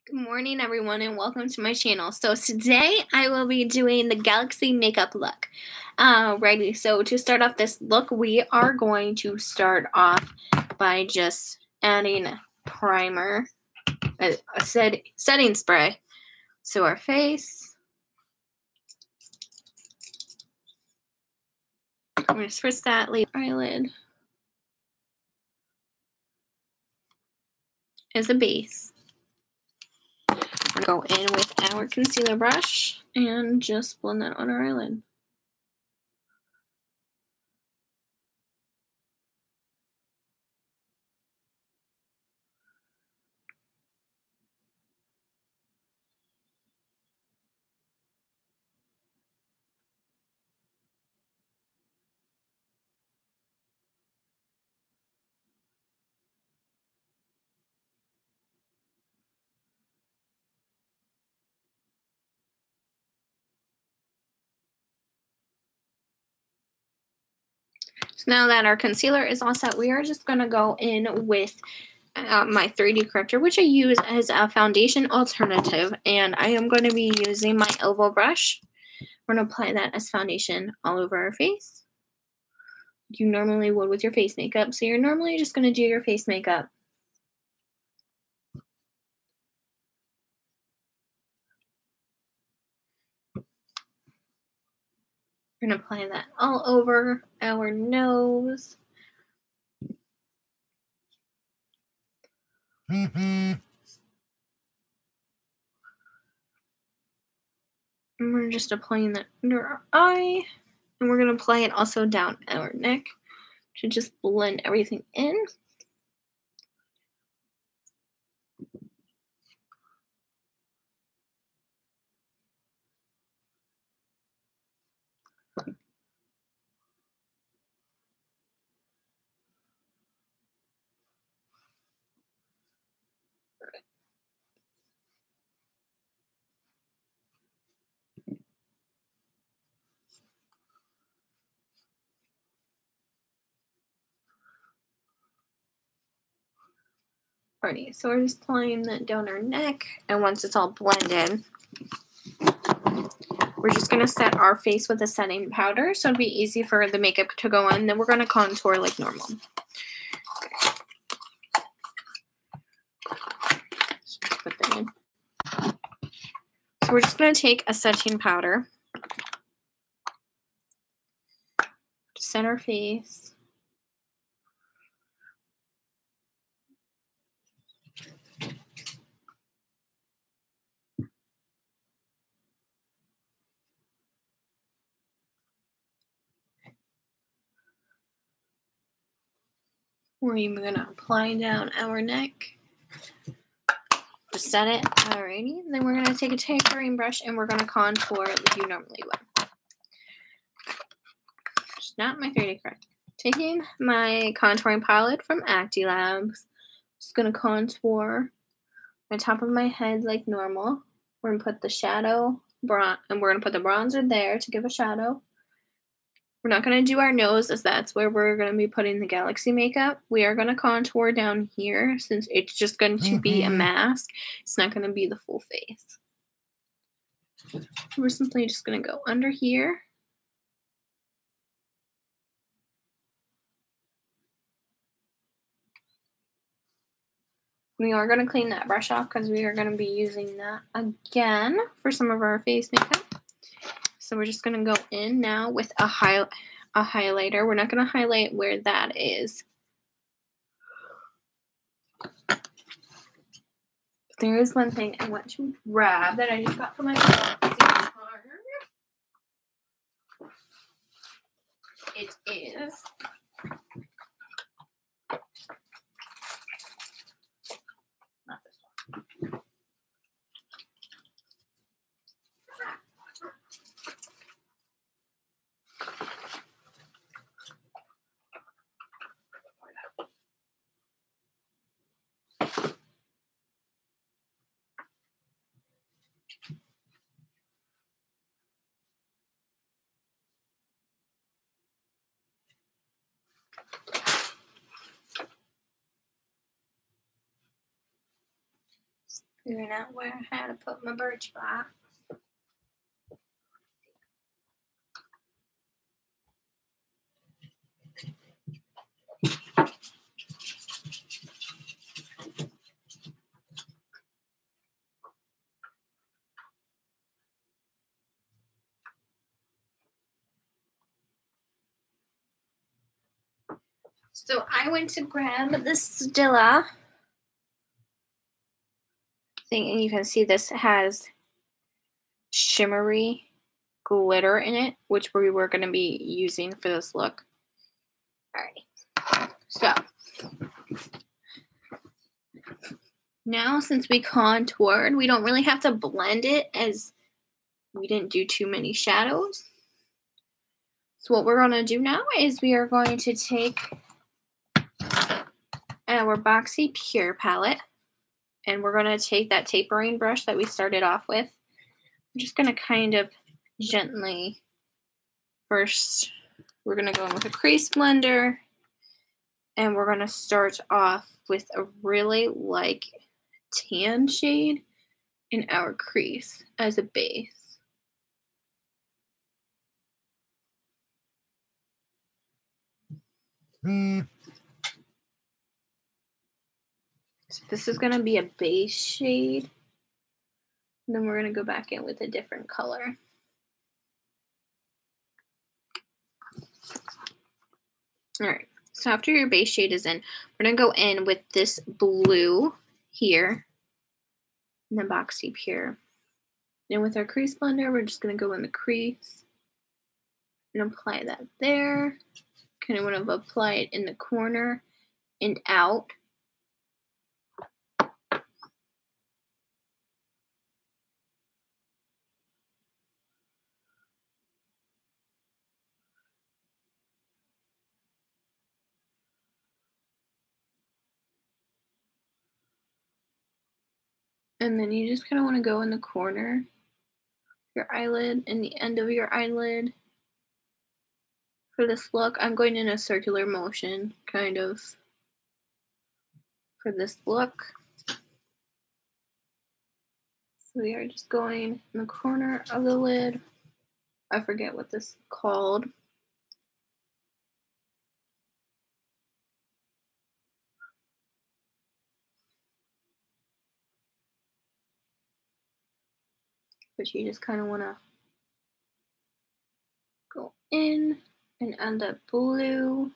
Good morning, everyone, and welcome to my channel. So today I will be doing the Galaxy makeup look. Righty, so to start off this look, we are going to start off by just adding primer, a setting spray to our face. I'm going to spritz that, leave eyelid as a base. Go in with our concealer brush and just blend that on our eyelid. So now that our concealer is all set, we are just going to go in with my 3D corrector, which I use as a foundation alternative, and I am going to be using my elbow brush. We're going to apply that as foundation all over our face. You normally would with your face makeup, so you're normally just going to do your face makeup. We're going to apply that all over our nose. And we're just applying that under our eye. And we're going to apply it also down our neck to just blend everything in. Alrighty, so we're just applying that down our neck, and once it's all blended, we're just going to set our face with a setting powder, so it'll be easy for the makeup to go on. Then we're going to contour like normal. Just put that in. So we're just going to take a setting powder to set our face. We're even going to apply down our neck to set it. Alrighty, and then we're going to take a tapering brush and we're going to contour like you normally would. Just not my 3D corrector. Taking my contouring palette from Acti Labs, just going to contour the top of my head like normal. We're going to put the shadow, and we're going to put the bronzer there to give a shadow. We're not going to do our nose, as that's where we're going to be putting the Galaxy makeup. We are going to contour down here, since it's just going to be a mask. It's not going to be the full face. We're simply just going to go under here. We are going to clean that brush off because we are going to be using that again for some of our face makeup. So we're just going to go in now with a highlighter. We're not going to highlight where that is. But there is one thing I want to grab that I just got from my Galaxy card. It is not this one. figuring out how to put my birch box. So I went to grab the Stila thing, and you can see this has shimmery glitter in it, which we were going to be using for this look. Alright, so now since we contoured, we don't really have to blend it as we didn't do too many shadows. So what we're going to do now is we are going to take our Boxy Pure palette, and we're going to take that tapering brush that we started off with. I'm just going to kind of gently, first we're going to go in with a crease blender, and we're going to start off with a really light tan shade in our crease as a base. So this is going to be a base shade. And then we're going to go back in with a different color. Alright, so after your base shade is in, we're going to go in with this blue here in the Boxy Pure. And with our crease blender, we're just going to go in the crease and apply that there. Kind of want to apply it in the corner and out. And then you just kind of want to go in the corner, your eyelid, and the end of your eyelid. For this look, I'm going in a circular motion, kind of, for this look. So we are just going in the corner of the lid. I forget what this is called. But you just kind of want to go in and add that blue.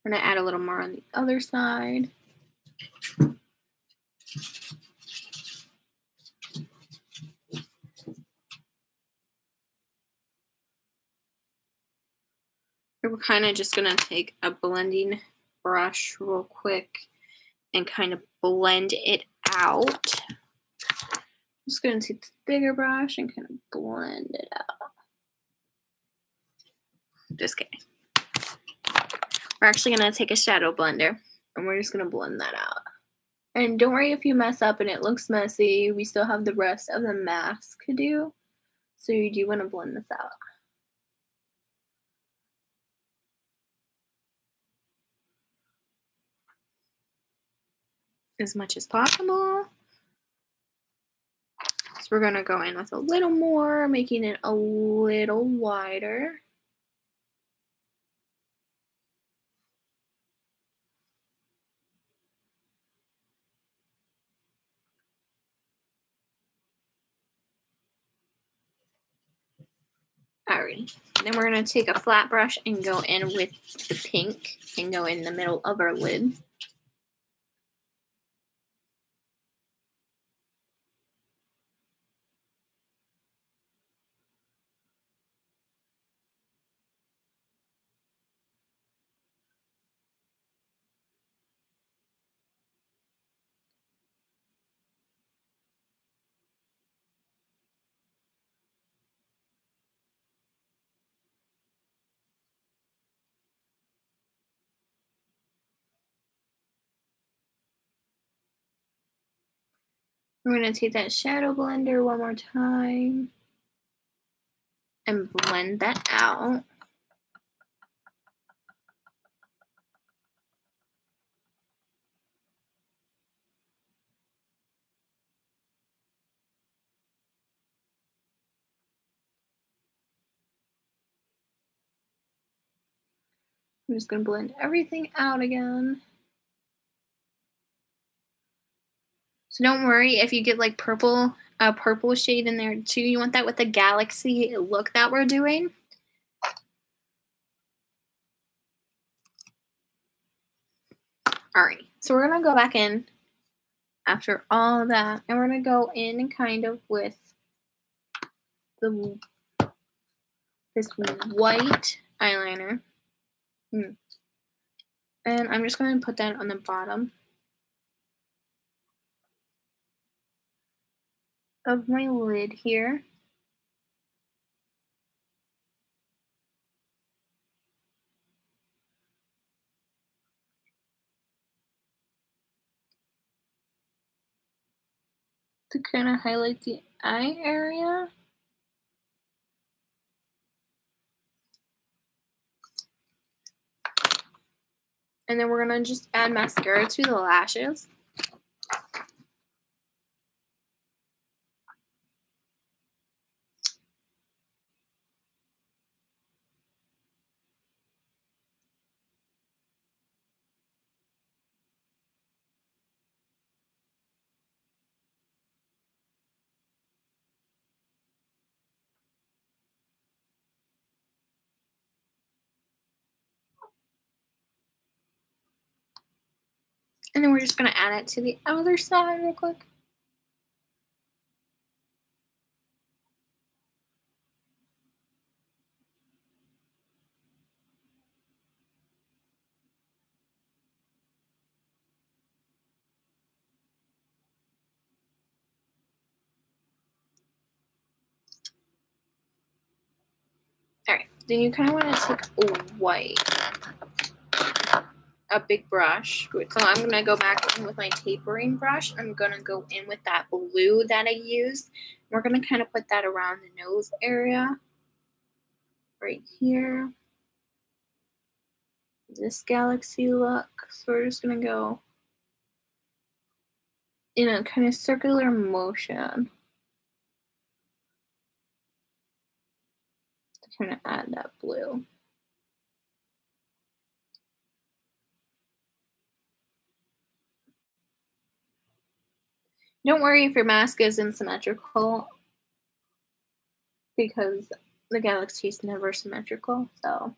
I'm going to add a little more on the other side. We're kind of just going to take a blending brush real quick and kind of blend it out. I'm just going to take this bigger brush and kind of blend it out. Just kidding. We're actually going to take a shadow blender and we're just going to blend that out. And don't worry if you mess up and it looks messy. We still have the rest of the mask to do. So you do want to blend this out. As much as possible. So we're going to go in with a little more, making it a little wider. Alrighty. Then we're going to take a flat brush and go in with the pink and go in the middle of our lid. We're going to take that shadow blender one more time and blend that out. I'm just going to blend everything out again. So don't worry if you get like a purple shade in there too. You want that with the galaxy look that we're doing. All right, so we're going to go back in after all that, and we're going to go in kind of with this white eyeliner. And I'm just going to put that on the bottom of my lid here. To kind of highlight the eye area. And then we're going to just add mascara to the lashes. And then we're just going to add it to the other side real quick. Alright, then you kind of want to take a big brush. So I'm going to go back in with my tapering brush. I'm going to go in with that blue that I used. We're going to kind of put that around the nose area. Right here. This galaxy look. So we're just going to go in a kind of circular motion to kind of add that blue. Don't worry if your mask isn't symmetrical, because the galaxy is never symmetrical, so.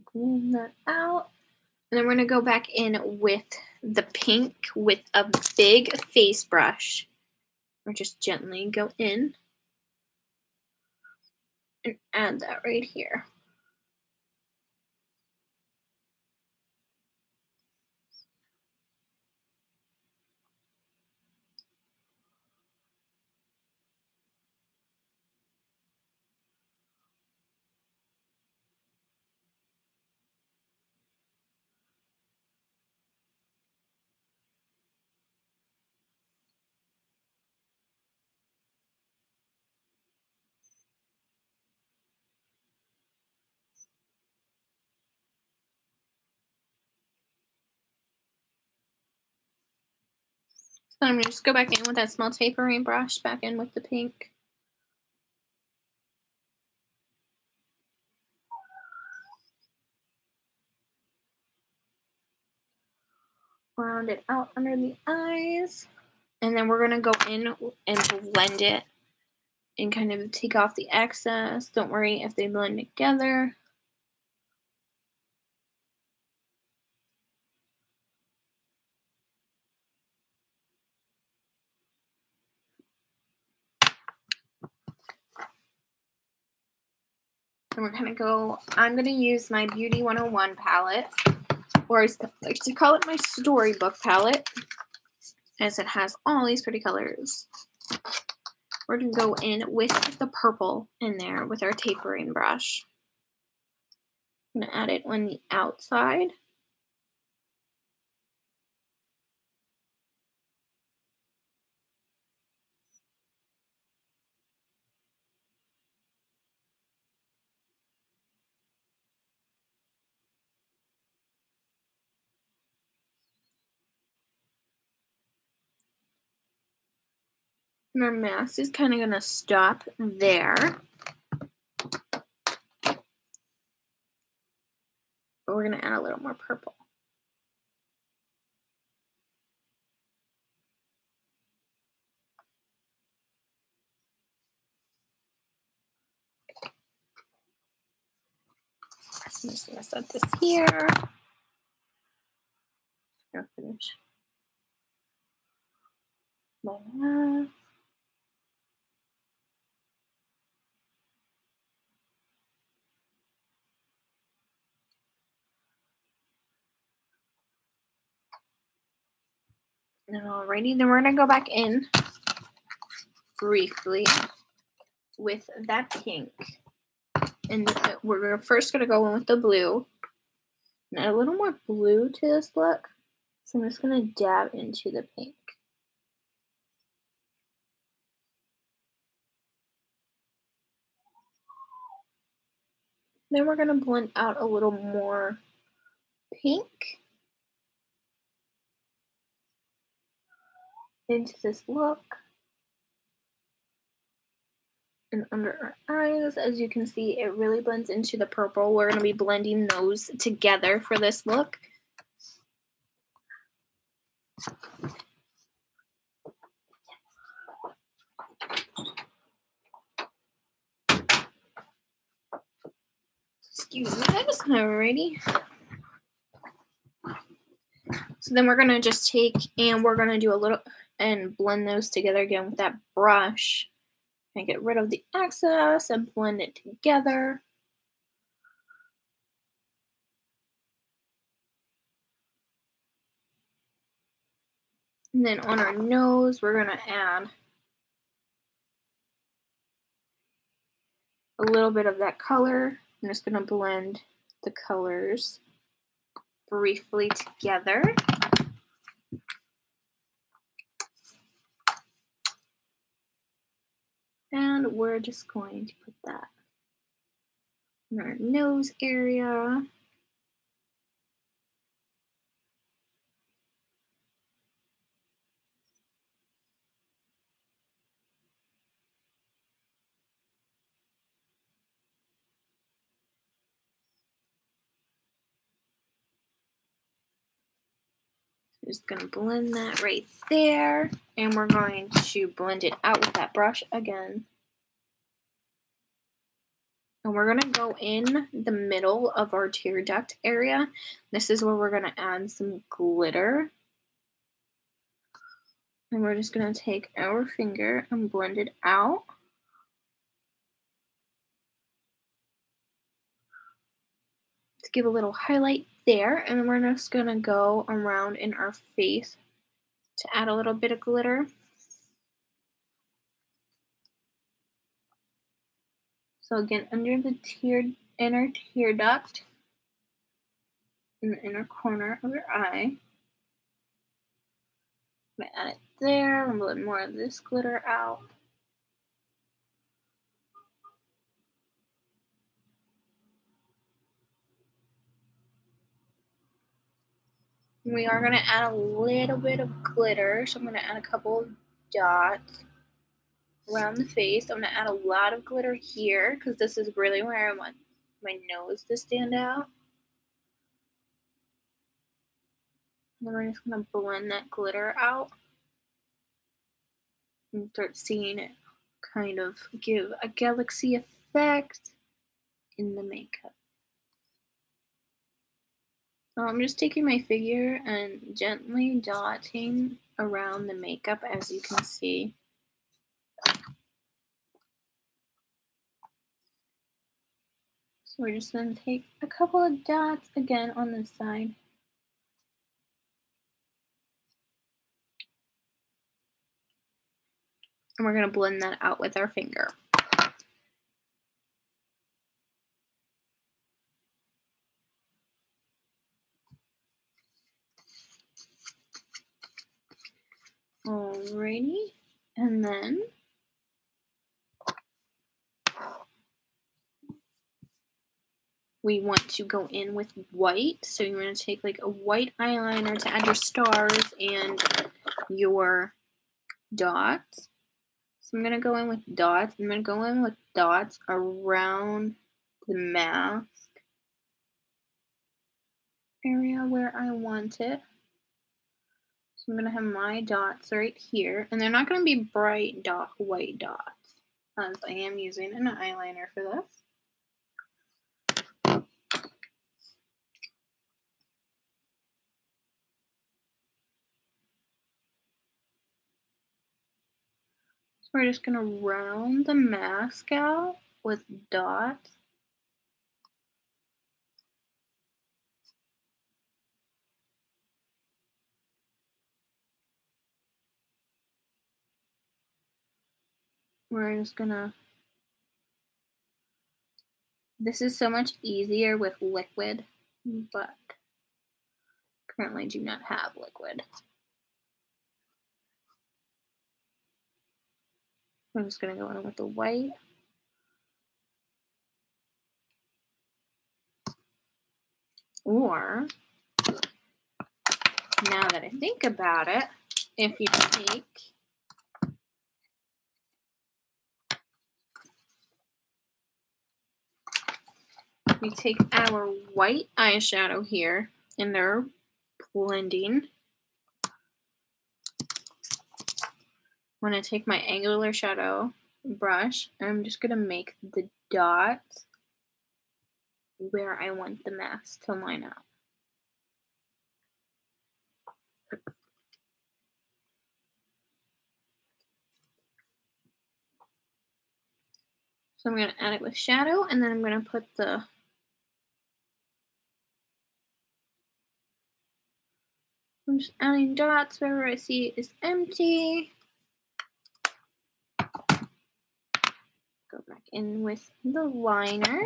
Clean that out. And then we're going to go back in with the pink with a big face brush. Or just gently go in and add that right here. So I'm going to just go back in with that small tapering brush, back in with the pink. Round it out under the eyes. And then we're going to go in and blend it and kind of take off the excess. Don't worry if they blend together. And we're going to go, I'm going to use my Beauty 101 palette, or I like to call it my storybook palette, as it has all these pretty colors. We're going to go in with the purple in there with our tapering brush. I'm going to add it on the outside. And our mask is kind of going to stop there. But we're going to add a little more purple. I'm just going to set this here. I'll finish my mask. Alrighty, then we're going to go back in briefly with that pink. And we're first going to go in with the blue. And add a little more blue to this look. So I'm just going to dab into the pink. Then we're going to blend out a little more pink into this look. And under our eyes, as you can see, it really blends into the purple. We're going to be blending those together for this look. Excuse me, that is alrighty. So then we're going to just take and we're going to do a little and blend those together again with that brush. And get rid of the excess and blend it together. And then on our nose, we're going to add a little bit of that color. I'm just going to blend the colors briefly together. And we're just going to put that in our nose area. Just going to blend that right there. And we're going to blend it out with that brush again. And we're going to go in the middle of our tear duct area. This is where we're going to add some glitter. And we're just going to take our finger and blend it out. To give a little highlight there. And then we're just going to go around in our face to add a little bit of glitter. So again, under the inner tear duct, in the inner corner of your eye. I'm going to add it there and blend more of this glitter out. We are going to add a little bit of glitter, so I'm going to add a couple of dots around the face. I'm going to add a lot of glitter here because this is really where I want my nose to stand out. And then we're just going to blend that glitter out and start seeing it kind of give a galaxy effect in the makeup. So I'm just taking my finger and gently dotting around the makeup, as you can see. So we're just going to take a couple of dots again on this side. And we're going to blend that out with our finger. Alrighty, and then we want to go in with white. So you're going to take like a white eyeliner to add your stars and your dots. So I'm going to go in with dots. I'm going to go in with dots around the mask area where I want it. So I'm going to have my dots right here. And they're not going to be bright white dots, as I am using an eyeliner for this. So we're just going to round the mask out with dots. We're just going to... This is so much easier with liquid, but currently do not have liquid. I'm just going to go in with the white. Or, now that I think about it, if you take our white eyeshadow here, and they're blending. I'm going to take my angular shadow brush, and I'm just going to make the dots where I want the mask to line up. So I'm going to add it with shadow, and then I'm going to put the... I'm just adding dots wherever I see it is empty. Go back in with the liner.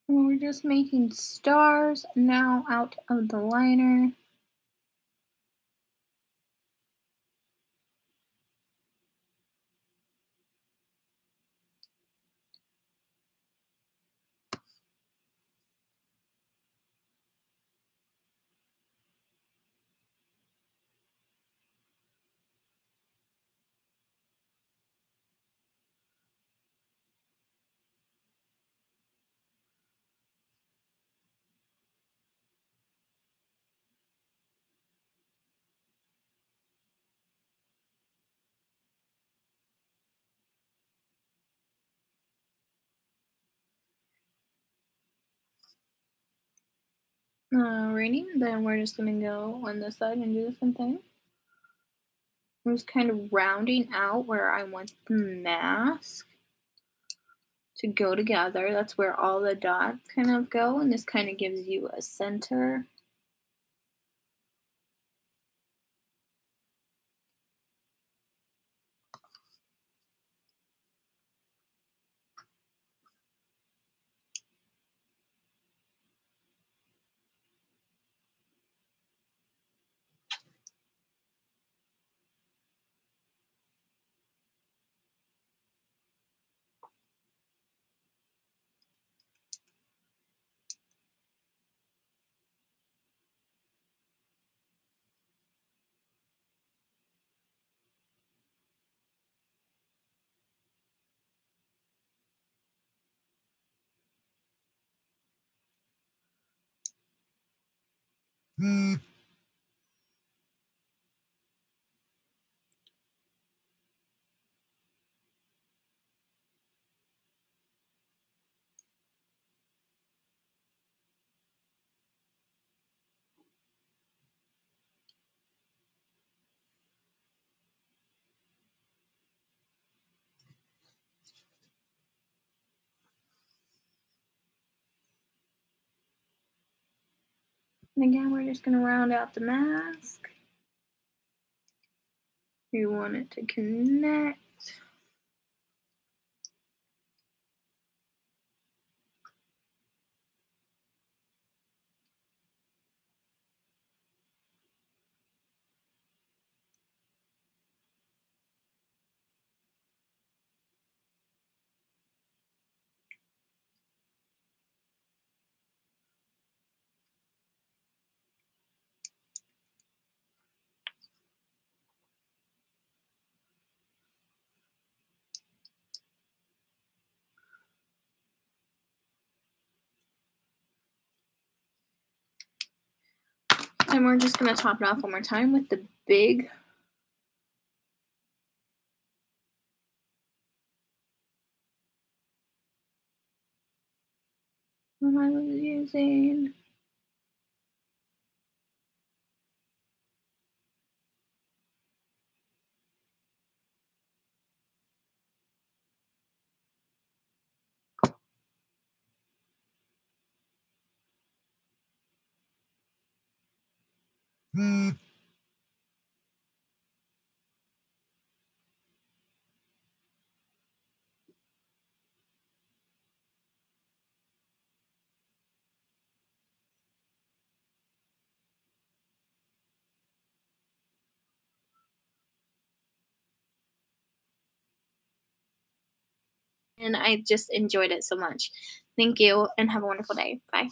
And we're just making stars now out of the liner. Alrighty, then we're just gonna go on this side and do the same thing. I'm just kind of rounding out where I want the mask to go together. That's where all the dots kind of go, and this kind of gives you a center. And again, we're just going to round out the mask. We want it to connect. And we're just going to top it off one more time with the big one I was using. And I just enjoyed it so much. Thank you and have a wonderful day. Bye.